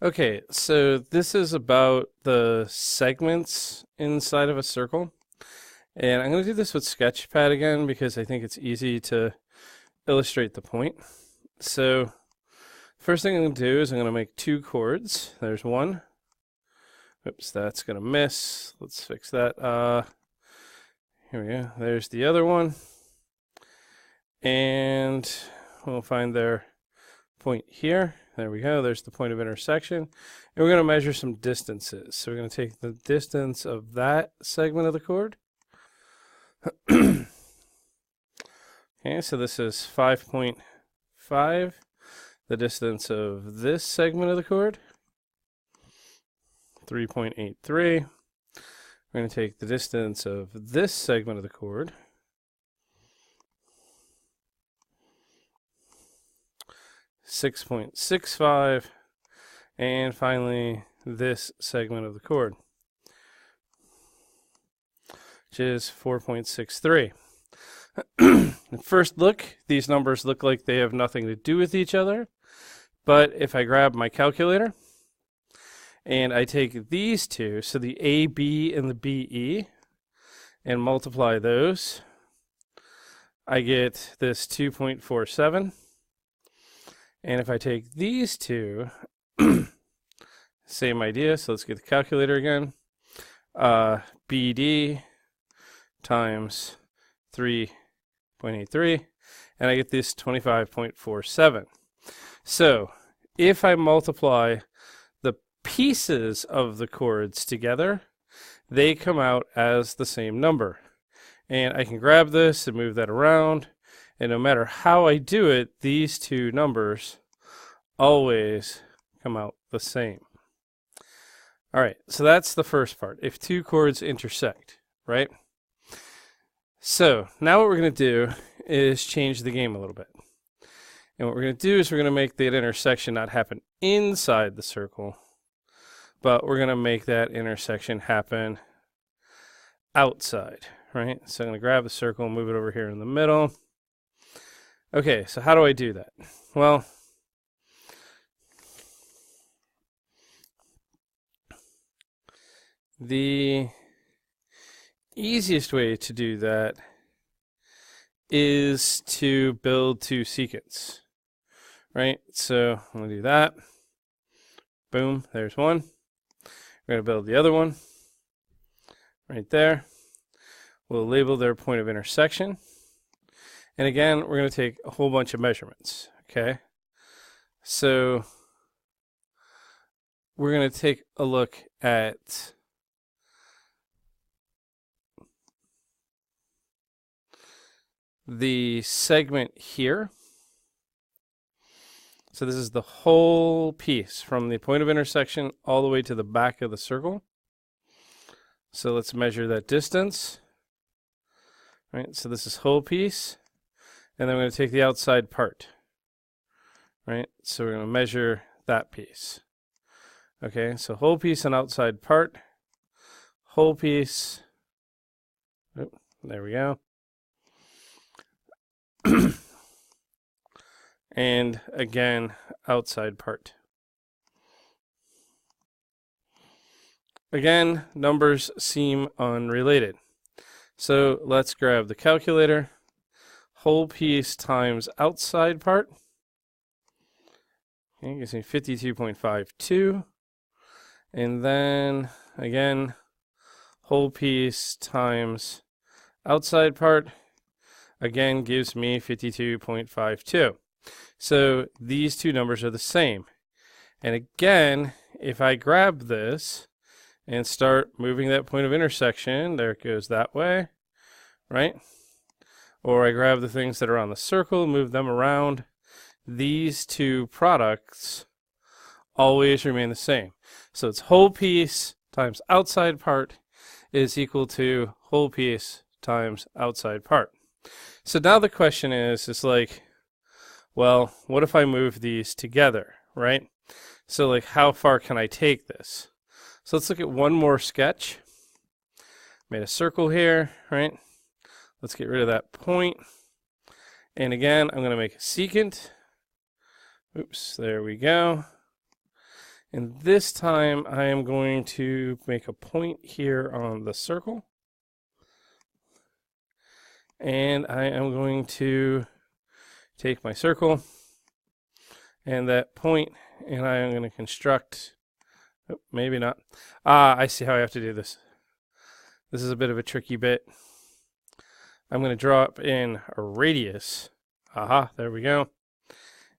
Okay, so this is about the segments inside of a circle. And I'm going to do this with Sketchpad again because I think it's easy to illustrate the point. So first thing I'm going to do is I'm going to make two chords. There's one. Oops, that's going to miss. Let's fix that. Here we go. There's the other one. And we'll find their point here. There we go. There's the point of intersection. And we're going to measure some distances. So we're going to take the distance of that segment of the chord. Okay, so this is 5.5. The distance of this segment of the chord, 3.83. We're going to take the distance of this segment of the chord, 6.65, and finally this segment of the chord, which is 4.63. At first look, these numbers look like they have nothing to do with each other, but if I grab my calculator and I take these two, so the AB and the BE, and multiply those, I get this 2.47. And if I take these two, same idea, so let's get the calculator again. BD times 3.83, and I get this 25.47. So if I multiply the pieces of the chords together, they come out as the same number. And I can grab this and move that around, and no matter how I do it, these two numbers always come out the same. All right, so that's the first part. If two chords intersect, right? So now what we're going to do is change the game a little bit. And what we're going to do is we're going to make that intersection not happen inside the circle, but we're going to make that intersection happen outside, right? So I'm going to grab the circle and move it over here in the middle. Okay, so how do I do that? Well, the easiest way to do that is to build two secants, right? So I'm going to do that. Boom, there's one. We're going to build the other one right there. We'll label their point of intersection. And again, we're going to take a whole bunch of measurements, okay? So we're going to take a look at the segment here. So this is the whole piece from the point of intersection all the way to the back of the circle. So let's measure that distance. Right, so this is whole piece. And then we're going to take the outside part. Right, so we're going to measure that piece. Okay, so whole piece and outside part. Whole piece. Oh, there we go. And again, outside part. Again, numbers seem unrelated. So let's grab the calculator. Whole piece times outside part. Okay, gives me 52.52. And then again, whole piece times outside part. Again, gives me 52.52. So these two numbers are the same. And again, if I grab this and start moving that point of intersection, there it goes that way, right? Or I grab the things that are on the circle, move them around, these two products always remain the same. So it's whole piece times outside part is equal to whole piece times outside part. So now the question is like, well, what if I move these together, right? So like, how far can I take this? So let's look at one more sketch. Made a circle here, right? Let's get rid of that point. And again, I'm going to make a secant. Oops, there we go. And this time I am going to make a point here on the circle. And I am going to take my circle and that point, and I am going to construct, oh, maybe not. I see how I have to do this. This is a bit of a tricky bit. I'm going to draw up in a radius. Aha, there we go.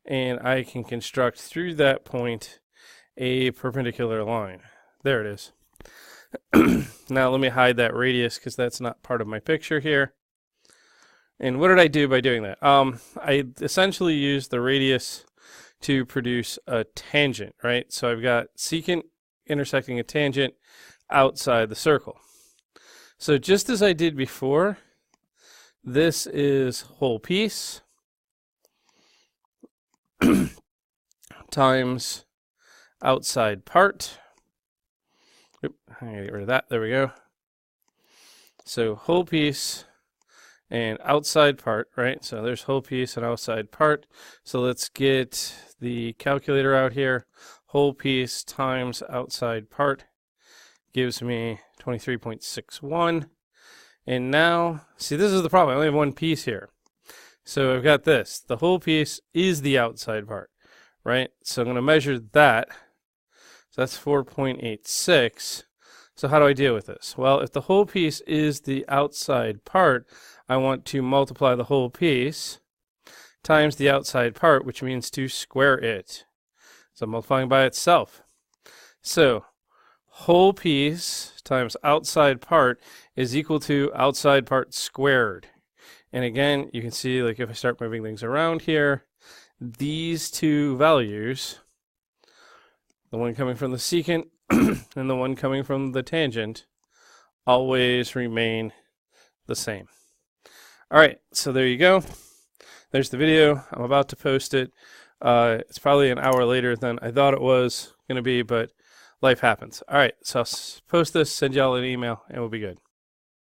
And I can construct through that point a perpendicular line. There it is. Now let me hide that radius because that's not part of my picture here. And what did I do by doing that? I essentially used the radius to produce a tangent, right? So I've got secant intersecting a tangent outside the circle. So just as I did before, this is whole piece times outside part. Oop, I'm gonna get rid of that. There we go. So whole piece and outside part, right? So there's whole piece and outside part. So let's get the calculator out here. Whole piece times outside part gives me 23.61. And now, see, this is the problem. I only have one piece here. So I've got this. The whole piece is the outside part, right? So I'm going to measure that. So that's 4.86. So how do I deal with this? Well, if the whole piece is the outside part, I want to multiply the whole piece times the outside part, which means to square it. So I'm multiplying by itself. So whole piece times outside part is equal to outside part squared. And again, you can see, like, if I start moving things around here, these two values, the one coming from the secant and the one coming from the tangent, always remain the same. All right, so there you go. There's the video. I'm about to post it. It's probably an hour later than I thought it was going to be, but life happens. All right, so I'll post this, send y'all an email, and we'll be good.